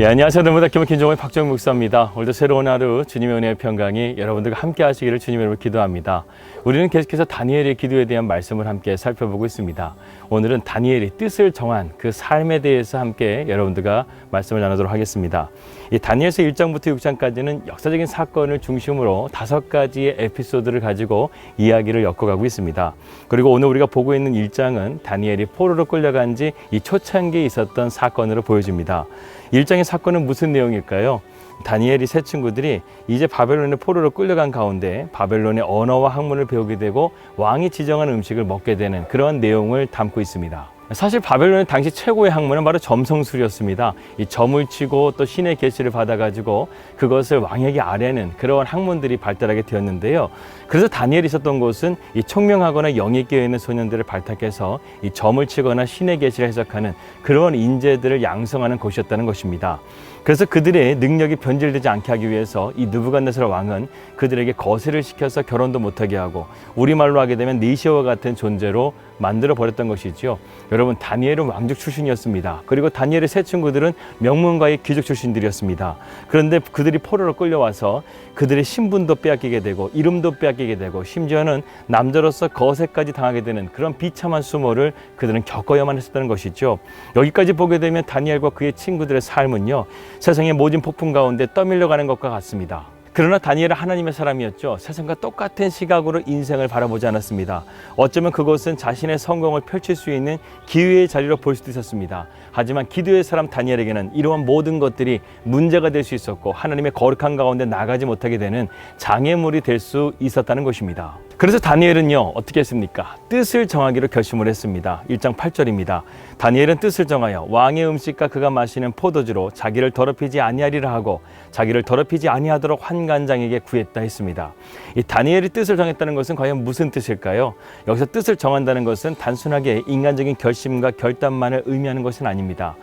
안녕하세요. 너무나 김종호의 박정희 목사입니다. 오늘도 새로운 하루 주님의 은혜의 평강이 여러분들과 함께 하시기를 주님의 이름으로 기도합니다. 우리는 계속해서 다니엘의 기도에 대한 말씀을 함께 살펴보고 있습니다. 오늘은 다니엘이 뜻을 정한 그 삶에 대해서 함께 여러분들과 말씀을 나누도록 하겠습니다. 이 다니엘서 1장부터 6장까지는 역사적인 사건을 중심으로 5가지의 에피소드를 가지고 이야기를 엮어가고 있습니다. 그리고 오늘 우리가 보고 있는 1장은 다니엘이 포로로 끌려간 지 이 초창기에 있었던 사건으로 보여집니다. 1장의 사건은 무슨 내용일까요? 다니엘이 세 친구들이 이제 바벨론의 포로로 끌려간 가운데 바벨론의 언어와 학문을 배우게 되고 왕이 지정한 음식을 먹게 되는 그런 내용을 담고 있습니다. 사실 바벨론의 당시 최고의 학문은 바로 점성술이었습니다. 이 점을 치고 또 신의 계시를 받아가지고 그것을 왕에게 아뢰는 그런 학문들이 발달하게 되었는데요. 그래서 다니엘이 있었던 곳은 이 총명하거나 영익되어 있는 소년들을 발탁해서 이 점을 치거나 신의 계시를 해석하는 그런 인재들을 양성하는 곳이었다는 것입니다. 그래서 그들의 능력이 변질되지 않게 하기 위해서 이 느부갓네살 왕은 그들에게 거세를 시켜서 결혼도 못하게 하고 우리말로 하게 되면 니시와 같은 존재로 만들어 버렸던 것이죠. 여러분, 다니엘은 왕족 출신이었습니다. 그리고 다니엘의 세 친구들은 명문가의 귀족 출신들이었습니다. 그런데 그들이 포로로 끌려와서 그들의 신분도 빼앗기게 되고 이름도 빼앗기게 되고 심지어는 남자로서 거세까지 당하게 되는 그런 비참한 수모를 그들은 겪어야만 했었다는 것이죠. 여기까지 보게 되면 다니엘과 그의 친구들의 삶은요, 세상의 모진 폭풍 가운데 떠밀려가는 것과 같습니다. 그러나 다니엘은 하나님의 사람이었죠. 세상과 똑같은 시각으로 인생을 바라보지 않았습니다. 어쩌면 그것은 자신의 성공을 펼칠 수 있는 기회의 자리로 볼 수도 있었습니다. 하지만 기도의 사람 다니엘에게는 이러한 모든 것들이 문제가 될 수 있었고 하나님의 거룩한 가운데 나가지 못하게 되는 장애물이 될 수 있었다는 것입니다. 그래서 다니엘은요, 어떻게 했습니까? 뜻을 정하기로 결심을 했습니다. 1장 8절입니다. 다니엘은 뜻을 정하여 왕의 음식과 그가 마시는 포도주로 자기를 더럽히지 아니하리라 하고 자기를 더럽히지 아니하도록 환관장에게 구했다 했습니다. 이 다니엘이 뜻을 정했다는 것은 과연 무슨 뜻일까요? 여기서 뜻을 정한다는 것은 단순하게 인간적인 결심과 결단만을 의미하는 것은 아닙니다.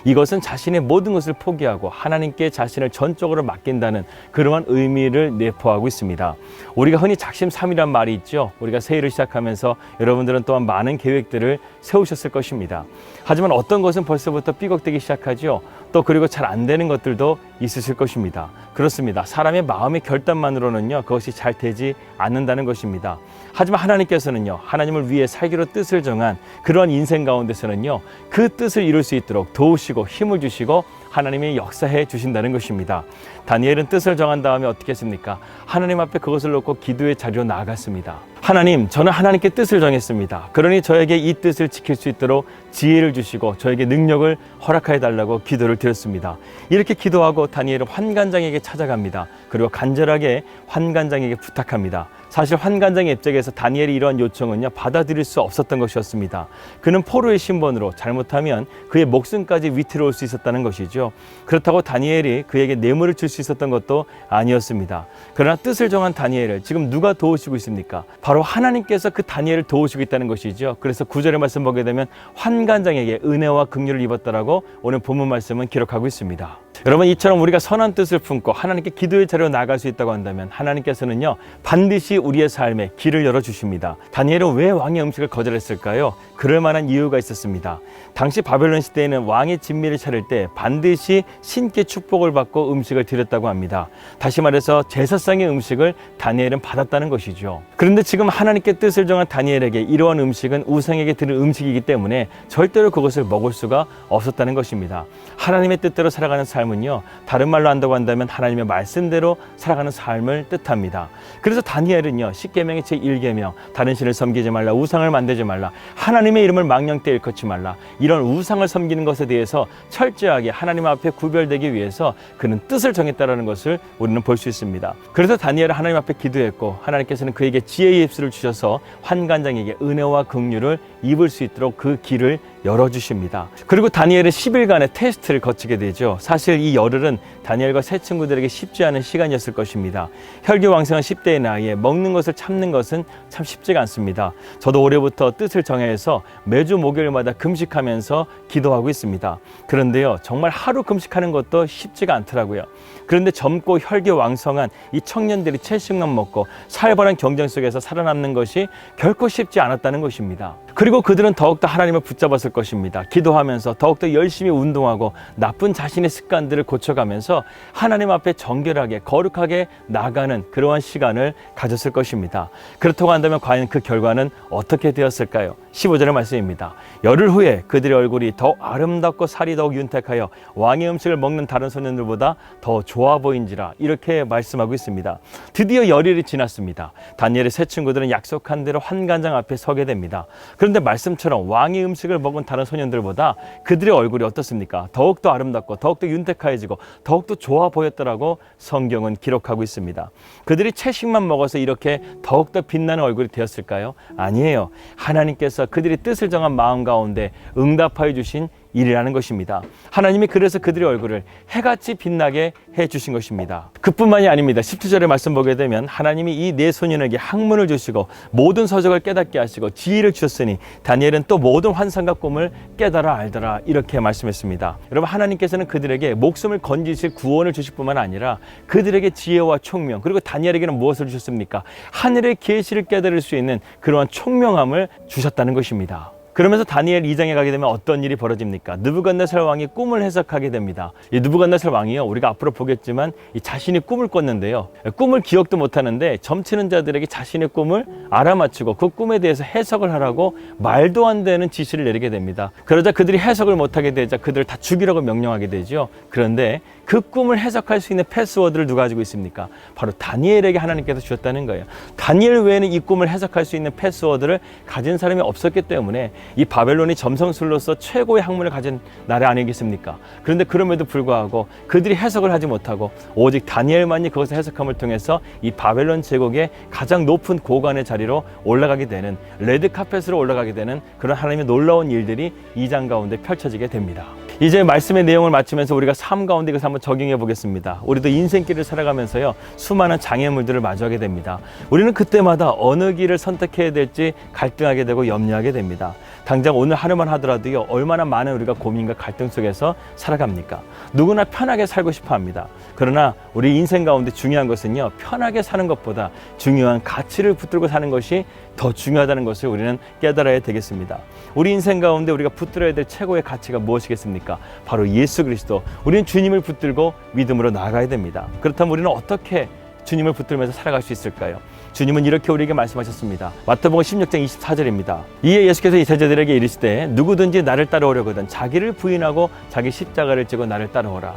이것은 자신의 모든 것을 포기하고 하나님께 자신을 전적으로 맡긴다는 그러한 의미를 내포하고 있습니다. 우리가 흔히 작심삼일이란 말이 있죠. 우리가 새해를 시작하면서 여러분들은 또한 많은 계획들을 세우셨을 것입니다. 하지만 어떤 것은 벌써부터 삐걱대기 시작하죠. 또 그리고 잘 안 되는 것들도 있으실 것입니다. 그렇습니다. 사람의 마음의 결단만으로는요, 그것이 잘 되지 않는다는 것입니다. 하지만 하나님께서는요, 하나님을 위해 살기로 뜻을 정한 그러한 인생 가운데서는요, 그 뜻을 이룰 수 있도록 도우시고 힘을 주시고 하나님이 역사해 주신다는 것입니다. 다니엘은 뜻을 정한 다음에 어떻게 했습니까? 하나님 앞에 그것을 놓고 기도의 자리로 나아갔습니다. 하나님, 저는 하나님께 뜻을 정했습니다. 그러니 저에게 이 뜻을 지킬 수 있도록 지혜를 주시고 저에게 능력을 허락해 달라고 기도를 드렸습니다. 이렇게 기도하고 다니엘은 환관장에게 찾아갑니다. 그리고 간절하게 환관장에게 부탁합니다. 사실 환관장의 입장에서 다니엘이 이러한 요청은요, 받아들일 수 없었던 것이었습니다. 그는 포로의 신분으로 잘못하면 그의 목숨까지 위태로울 수 있었다는 것이죠. 그렇다고 다니엘이 그에게 뇌물을 줄 수 있었던 것도 아니었습니다. 그러나 뜻을 정한 다니엘을 지금 누가 도우시고 있습니까? 바로 하나님께서 그 다니엘을 도우시고 있다는 것이죠. 그래서 9절의 말씀 보게 되면 환관장에게 은혜와 긍휼을 입었다라고 오늘 본문 말씀은 기록하고 있습니다. 여러분, 이처럼 우리가 선한 뜻을 품고 하나님께 기도의 자리로 나갈 수 있다고 한다면 하나님께서는요, 반드시 우리의 삶에 길을 열어주십니다. 다니엘은 왜 왕의 음식을 거절했을까요? 그럴 만한 이유가 있었습니다. 당시 바벨론 시대에는 왕의 진미를 차릴 때 반드시 신께 축복을 받고 음식을 드렸다고 합니다. 다시 말해서 제사상의 음식을 다니엘은 받았다는 것이죠. 그런데 지금 하나님께 뜻을 정한 다니엘에게 이러한 음식은 우상에게 드린 음식이기 때문에 절대로 그것을 먹을 수가 없었다는 것입니다. 하나님의 뜻대로 살아가는 삶은요, 다른 말로 한다고 한다면 하나님의 말씀대로 살아가는 삶을 뜻합니다. 그래서 다니엘은요, 10계명의 제1계명, 다른 신을 섬기지 말라, 우상을 만들지 말라, 하나님의 이름을 망령되이 일컫지 말라, 이런 우상을 섬기는 것에 대해서 철저하게 하나님 앞에 구별되기 위해서 그는 뜻을 정했다는 것을 우리는 볼 수 있습니다. 그래서 다니엘은 하나님 앞에 기도했고 하나님께서는 그에게 지혜의 입술을 주셔서 환관장에게 은혜와 긍휼을 입을 수 있도록 그 길을 열어주십니다. 그리고 다니엘은 10일간의 테스트를 거치게 되죠. 사실 이 열흘은 다니엘과 세 친구들에게 쉽지 않은 시간이었을 것입니다. 혈기왕성한 10대의 나이에 먹는 것을 참는 것은 참 쉽지가 않습니다. 저도 올해부터 뜻을 정해서 매주 목요일마다 금식하면서 기도하고 있습니다. 그런데요, 정말 하루 금식하는 것도 쉽지가 않더라고요. 그런데 젊고 혈기왕성한 이 청년들이 채식만 먹고 살벌한 경쟁 속에서 살아남는 것이 결코 쉽지 않았다는 것입니다. 그리고 그들은 더욱더 하나님을 붙잡았을 것입니다. 기도하면서 더욱더 열심히 운동하고 나쁜 자신의 습관들을 고쳐가면서 하나님 앞에 정결하게 거룩하게 나가는 그러한 시간을 가졌을 것입니다. 그렇다고 한다면 과연 그 결과는 어떻게 되었을까요? 15절의 말씀입니다. 열흘 후에 그들의 얼굴이 더욱 아름답고 살이 더욱 윤택하여 왕의 음식을 먹는 다른 소년들보다 더 좋아 보인지라, 이렇게 말씀하고 있습니다. 드디어 열흘이 지났습니다. 다니엘의 세 친구들은 약속한 대로 환관장 앞에 서게 됩니다. 그런데 말씀처럼 왕의 음식을 먹은 다른 소년들보다 그들의 얼굴이 어떻습니까? 더욱더 아름답고 더욱더 윤택해지고 더욱더 좋아 보였더라고 성경은 기록하고 있습니다. 그들이 채식만 먹어서 이렇게 더욱더 빛나는 얼굴이 되었을까요? 아니에요. 하나님께서 그들이 뜻을 정한 마음 가운데 응답하여 주신 일이라는 것입니다. 하나님이 그래서 그들의 얼굴을 해같이 빛나게 해주신 것입니다. 그뿐만이 아닙니다. 17절의 말씀 보게 되면 하나님이 이 네 소년에게 학문을 주시고 모든 서적을 깨닫게 하시고 지혜를 주셨으니 다니엘은 또 모든 환상과 꿈을 깨달아 알더라, 이렇게 말씀했습니다. 여러분, 하나님께서는 그들에게 목숨을 건지실 구원을 주실 뿐만 아니라 그들에게 지혜와 총명, 그리고 다니엘에게는 무엇을 주셨습니까? 하늘의 계시를 깨달을 수 있는 그러한 총명함을 주셨다는 것입니다. 그러면서 다니엘 2장에 가게 되면 어떤 일이 벌어집니까? 느부갓네살 왕이 꿈을 해석하게 됩니다. 이 느부갓네살 왕이요, 우리가 앞으로 보겠지만 이 자신이 꿈을 꿨는데요, 꿈을 기억도 못하는데 점치는 자들에게 자신의 꿈을 알아맞히고 그 꿈에 대해서 해석을 하라고 말도 안 되는 지시를 내리게 됩니다. 그러자 그들이 해석을 못하게 되자 그들을 다 죽이라고 명령하게 되죠. 그런데 그 꿈을 해석할 수 있는 패스워드를 누가 가지고 있습니까? 바로 다니엘에게 하나님께서 주셨다는 거예요. 다니엘 외에는 이 꿈을 해석할 수 있는 패스워드를 가진 사람이 없었기 때문에 이 바벨론이 점성술로서 최고의 학문을 가진 나라 아니겠습니까? 그런데 그럼에도 불구하고 그들이 해석을 하지 못하고 오직 다니엘만이 그것을 해석함을 통해서 이 바벨론 제국의 가장 높은 고관의 자리로 올라가게 되는, 레드카펫으로 올라가게 되는 그런 하나님의 놀라운 일들이 2장 가운데 펼쳐지게 됩니다. 이제 말씀의 내용을 마치면서 우리가 삶 가운데 이것을 한번 적용해 보겠습니다. 우리도 인생길을 살아가면서요, 수많은 장애물들을 마주하게 됩니다. 우리는 그때마다 어느 길을 선택해야 될지 갈등하게 되고 염려하게 됩니다. 당장 오늘 하루만 하더라도요, 얼마나 많은 우리가 고민과 갈등 속에서 살아갑니까? 누구나 편하게 살고 싶어 합니다. 그러나 우리 인생 가운데 중요한 것은요, 편하게 사는 것보다 중요한 가치를 붙들고 사는 것이 더 중요하다는 것을 우리는 깨달아야 되겠습니다. 우리 인생 가운데 우리가 붙들어야 될 최고의 가치가 무엇이겠습니까? 바로 예수 그리스도. 우리는 주님을 붙들고 믿음으로 나아가야 됩니다. 그렇다면 우리는 어떻게 주님을 붙들면서 살아갈 수 있을까요? 주님은 이렇게 우리에게 말씀하셨습니다. 마태복음 16장 24절입니다. 이에 예수께서 이 제자들에게 이르시되 누구든지 나를 따라오려거든 자기를 부인하고 자기 십자가를 지고 나를 따라오라.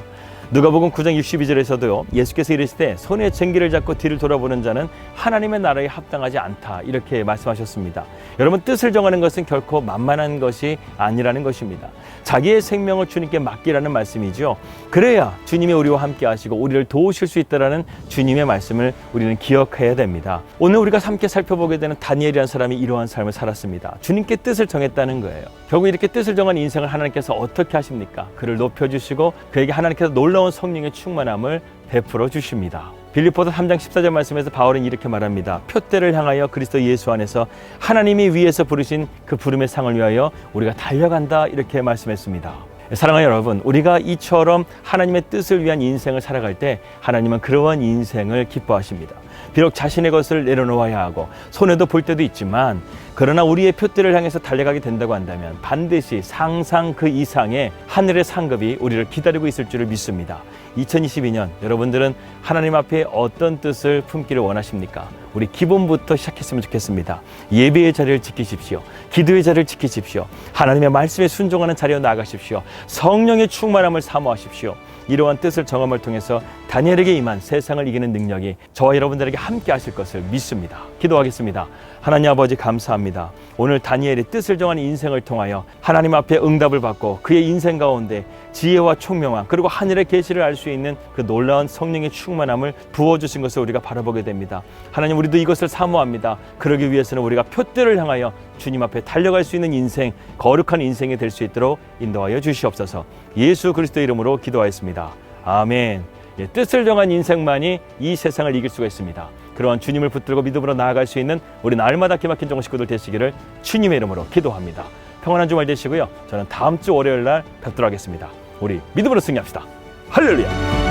누가복음 9장 62절에서도요, 예수께서 이르시되 손에 쟁기를 잡고 뒤를 돌아보는 자는 하나님의 나라에 합당하지 않다, 이렇게 말씀하셨습니다. 여러분, 뜻을 정하는 것은 결코 만만한 것이 아니라는 것입니다. 자기의 생명을 주님께 맡기라는 말씀이죠. 그래야 주님이 우리와 함께 하시고 우리를 도우실 수 있다라는 주님의 말씀을 우리는 기억해야 됩니다. 오늘 우리가 함께 살펴보게 되는 다니엘이라는 사람이 이러한 삶을 살았습니다. 주님께 뜻을 정했다는 거예요. 결국 이렇게 뜻을 정한 인생을 하나님께서 어떻게 하십니까? 그를 높여주시고 그에게 하나님께서 놀라운 성령의 충만함을 베풀어 주십니다. 빌립보서 3장 14절 말씀에서 바울은 이렇게 말합니다. 표대를 향하여 그리스도 예수 안에서 하나님이 위에서 부르신 그 부름의 상을 위하여 우리가 달려간다, 이렇게 말씀했습니다. 사랑하는 여러분, 우리가 이처럼 하나님의 뜻을 위한 인생을 살아갈 때 하나님은 그러한 인생을 기뻐하십니다. 비록 자신의 것을 내려놓아야 하고 손해도 볼 때도 있지만, 그러나 우리의 표대를 향해서 달려가게 된다고 한다면 반드시 상상 그 이상의 하늘의 상급이 우리를 기다리고 있을 줄을 믿습니다. 2022년 여러분들은 하나님 앞에 어떤 뜻을 품기를 원하십니까? 우리 기본부터 시작했으면 좋겠습니다. 예배의 자리를 지키십시오. 기도의 자리를 지키십시오. 하나님의 말씀에 순종하는 자리로 나아가십시오. 성령의 충만함을 사모하십시오. 이러한 뜻을 정함을 통해서 다니엘에게 임한 세상을 이기는 능력이 저와 여러분들에게 함께 하실 것을 믿습니다. 기도하겠습니다. 하나님 아버지, 감사합니다. 오늘 다니엘의 뜻을 정한 인생을 통하여 하나님 앞에 응답을 받고 그의 인생 가운데 지혜와 총명함, 그리고 하늘의 계시를 알 수 있는 그 놀라운 성령의 충만함을 부어주신 것을 우리가 바라보게 됩니다. 하나님, 우리도 이것을 사모합니다. 그러기 위해서는 우리가 표대를 향하여 주님 앞에 달려갈 수 있는 인생, 거룩한 인생이 될 수 있도록 인도하여 주시옵소서. 예수 그리스도 이름으로 기도하였습니다. 아멘. 뜻을 정한 인생만이 이 세상을 이길 수가 있습니다. 그러한 주님을 붙들고 믿음으로 나아갈 수 있는 우리 날마다 기막힌 종의 식구들 되시기를 주님의 이름으로 기도합니다. 평안한 주말 되시고요. 저는 다음 주 월요일 날 뵙도록 하겠습니다. 우리 믿음으로 승리합시다. 할렐루야.